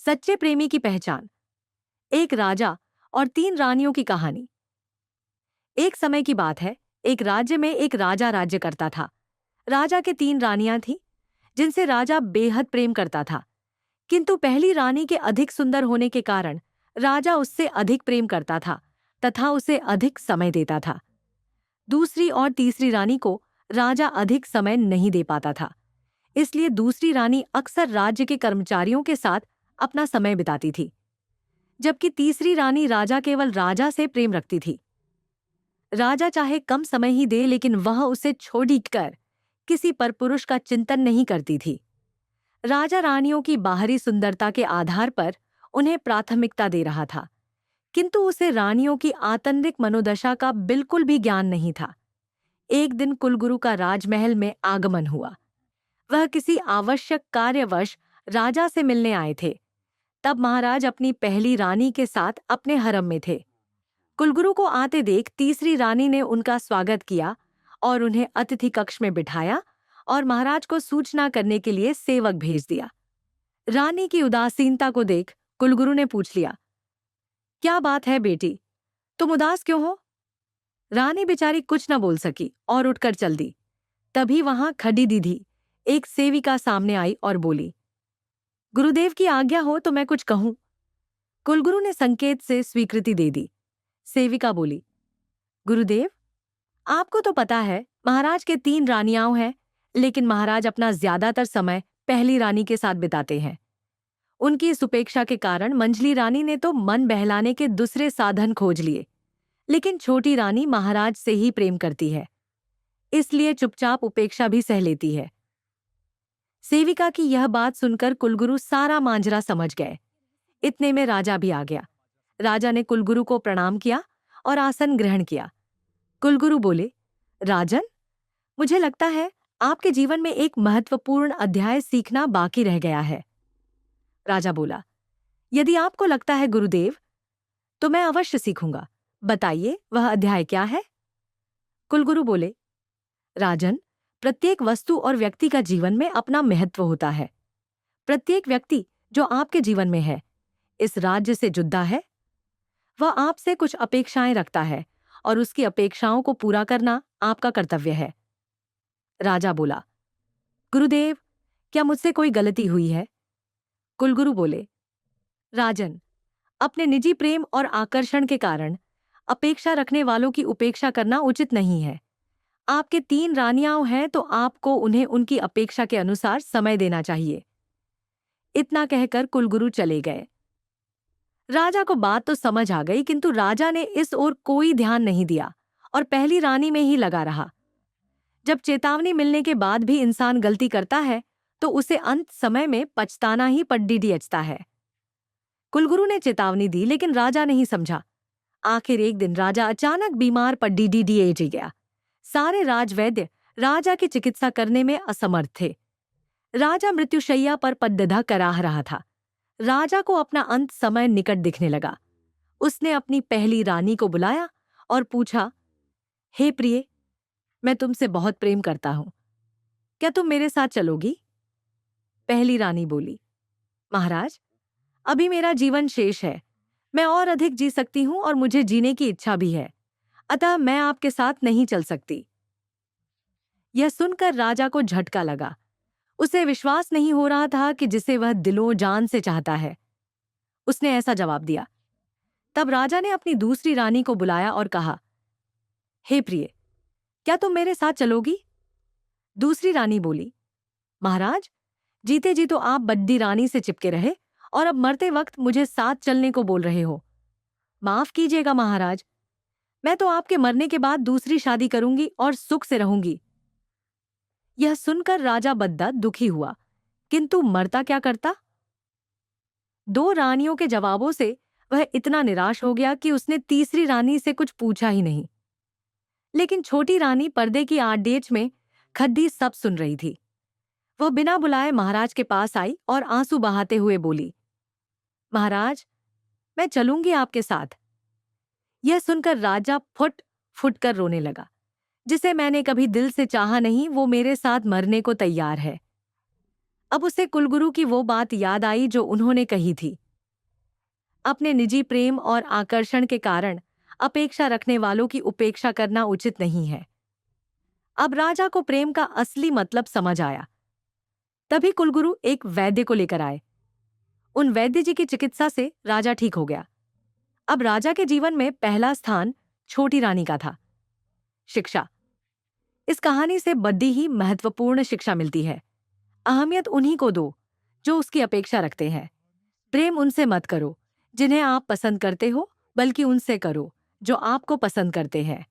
सच्चे प्रेमी की पहचान। एक राजा और तीन रानियों की कहानी। एक समय की बात है, एक राज्य में एक राजा राज्य करता था। राजा के तीन रानियां थीं, जिनसे राजा बेहद प्रेम करता था। किंतु पहली रानी के अधिक सुंदर होने के कारण राजा उससे अधिक प्रेम करता था तथा उसे अधिक समय देता था। दूसरी और तीसरी रानी को राजा अधिक समय नहीं दे पाता था, इसलिए दूसरी रानी अक्सर राज्य के कर्मचारियों के साथ अपना समय बिताती थी, जबकि तीसरी रानी राजा केवल राजा से प्रेम रखती थी। राजा चाहे कम समय ही दे, लेकिन वह उसे छोड़कर किसी परपुरुष का चिंतन नहीं करती थी। राजा रानियों की बाहरी सुंदरता के आधार पर उन्हें प्राथमिकता दे रहा था, किंतु उसे रानियों की आंतरिक मनोदशा का बिल्कुल भी ज्ञान नहीं था। एक दिन कुलगुरु का राजमहल में आगमन हुआ। वह किसी आवश्यक कार्यवश राजा से मिलने आए थे। तब महाराज अपनी पहली रानी के साथ अपने हरम में थे। कुलगुरु को आते देख तीसरी रानी ने उनका स्वागत किया और उन्हें अतिथि कक्ष में बिठाया और महाराज को सूचना करने के लिए सेवक भेज दिया। रानी की उदासीनता को देख कुलगुरु ने पूछ लिया, क्या बात है बेटी, तुम उदास क्यों हो? रानी बेचारी कुछ न बोल सकी और उठकर चल दी। तभी वहां खड़ी दीदी एक सेविका सामने आई और बोली, गुरुदेव की आज्ञा हो तो मैं कुछ कहूं। कुलगुरु ने संकेत से स्वीकृति दे दी। सेविका बोली, गुरुदेव, आपको तो पता है महाराज के तीन रानियां हैं, लेकिन महाराज अपना ज्यादातर समय पहली रानी के साथ बिताते हैं। उनकी इस उपेक्षा के कारण मंझली रानी ने तो मन बहलाने के दूसरे साधन खोज लिए, लेकिन छोटी रानी महाराज से ही प्रेम करती है, इसलिए चुपचाप उपेक्षा भी सह लेती है। सेविका की यह बात सुनकर कुलगुरु सारा मांजरा समझ गए। इतने में राजा भी आ गया। राजा ने कुलगुरु को प्रणाम किया और आसन ग्रहण किया। कुलगुरु बोले, राजन, मुझे लगता है आपके जीवन में एक महत्वपूर्ण अध्याय सीखना बाकी रह गया है। राजा बोला, यदि आपको लगता है गुरुदेव, तो मैं अवश्य सीखूंगा। बताइए वह अध्याय क्या है? कुलगुरु बोले, राजन, प्रत्येक वस्तु और व्यक्ति का जीवन में अपना महत्व होता है। प्रत्येक व्यक्ति जो आपके जीवन में है, इस राज्य से जुड़ा है। वह आपसे कुछ अपेक्षाएं रखता है और उसकी अपेक्षाओं को पूरा करना आपका कर्तव्य है। राजा बोला, गुरुदेव, क्या मुझसे कोई गलती हुई है? कुलगुरु बोले, राजन, अपने निजी प्रेम और आकर्षण के कारण अपेक्षा रखने वालों की उपेक्षा करना उचित नहीं है। आपके तीन रानियां हैं तो आपको उन्हें उनकी अपेक्षा के अनुसार समय देना चाहिए। इतना कहकर कुलगुरु चले गए। राजा को बात तो समझ आ गई, किंतु राजा ने इस ओर कोई ध्यान नहीं दिया और पहली रानी में ही लगा रहा। जब चेतावनी मिलने के बाद भी इंसान गलती करता है तो उसे अंत समय में पछताना ही पड्डीडी अचता है। कुलगुरु ने चेतावनी दी, लेकिन राजा नहीं समझा। आखिर एक दिन राजा अचानक बीमार पड्डीडी गया। सारे राजवैद्य राजा की चिकित्सा करने में असमर्थ थे। राजा मृत्युशैया पर पद्दधा कराह रहा था। राजा को अपना अंत समय निकट दिखने लगा। उसने अपनी पहली रानी को बुलाया और पूछा, हे प्रिय, मैं तुमसे बहुत प्रेम करता हूं, क्या तुम मेरे साथ चलोगी? पहली रानी बोली, महाराज, अभी मेरा जीवन शेष है। मैं और अधिक जी सकती हूं और मुझे जीने की इच्छा भी है, अतः मैं आपके साथ नहीं चल सकती। यह सुनकर राजा को झटका लगा। उसे विश्वास नहीं हो रहा था कि जिसे वह दिलो जान से चाहता है। उसने ऐसा जवाब दिया। तब राजा ने अपनी दूसरी रानी को बुलाया और कहा, हे प्रिय, क्या तुम मेरे साथ चलोगी? दूसरी रानी बोली, महाराज, जीते जी तो आप बड्डी रानी से चिपके रहे और अब मरते वक्त मुझे साथ चलने को बोल रहे हो। माफ कीजिएगा महाराज, मैं तो आपके मरने के बाद दूसरी शादी करूंगी और सुख से रहूंगी। यह सुनकर राजा बद्दा दुखी हुआ, किंतु मरता क्या करता? दो रानियों के जवाबों से वह इतना निराश हो गया कि उसने तीसरी रानी से कुछ पूछा ही नहीं। लेकिन छोटी रानी पर्दे की आड़ेच में खद्दी सब सुन रही थी। वह बिना बुलाए महाराज के पास आई और आंसू बहाते हुए बोली, महाराज, मैं चलूंगी आपके साथ। यह सुनकर राजा फुट फुट कर रोने लगा। जिसे मैंने कभी दिल से चाहा नहीं, वो मेरे साथ मरने को तैयार है। अब उसे कुलगुरु की वो बात याद आई जो उन्होंने कही थी, अपने निजी प्रेम और आकर्षण के कारण अपेक्षा रखने वालों की उपेक्षा करना उचित नहीं है। अब राजा को प्रेम का असली मतलब समझ आया। तभी कुलगुरु एक वैद्य को लेकर आए। उन वैद्य जी की चिकित्सा से राजा ठीक हो गया। अब राजा के जीवन में पहला स्थान छोटी रानी का था। शिक्षा। इस कहानी से बड़ी ही महत्वपूर्ण शिक्षा मिलती है। अहमियत उन्हीं को दो जो उसकी अपेक्षा रखते हैं। प्रेम उनसे मत करो जिन्हें आप पसंद करते हो, बल्कि उनसे करो जो आपको पसंद करते हैं।